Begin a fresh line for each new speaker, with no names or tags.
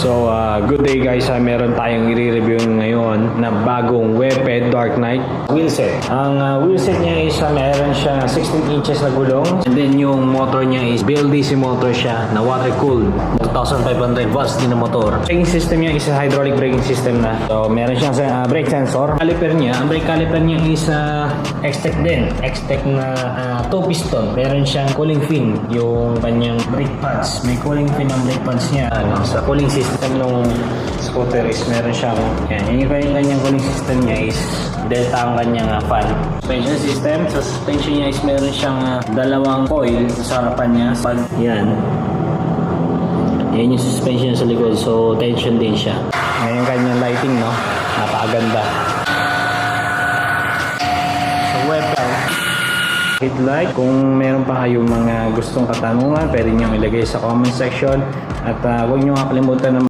So, good day guys. Meron tayong i-review ngayon na bagong Weped Dark Knight wheelset. Ang wheelset niya is meron siya 16 inches na gulong. And then yung motor niya is BLDC motor siya na water-cooled. 2,500 watts din na motor. Braking system niya is hydraulic braking system na. So, meron siyang brake sensor. Caliper niya, ang brake caliper niya is X-Tech din. X-Tech na 2 piston. Meron siyang cooling fin. Yung kanyang brake pads. May cooling fin ang brake pads niya. Sa cooling system ng scooter is meron siyang yung kanyang cooling system niya is delta ang kanyang fan. Suspension system. Sa suspension niya is meron siyang dalawang coil sa harapan niya. Pag yan yung suspension sa likod. So tension din siya. Ngayon kanyang lighting, no? Napakaganda. So Weped hit like. Kung meron pa kayong mga gustong katanungan, pwede nyo ilagay sa comment section. At huwag nyo kakalimutan na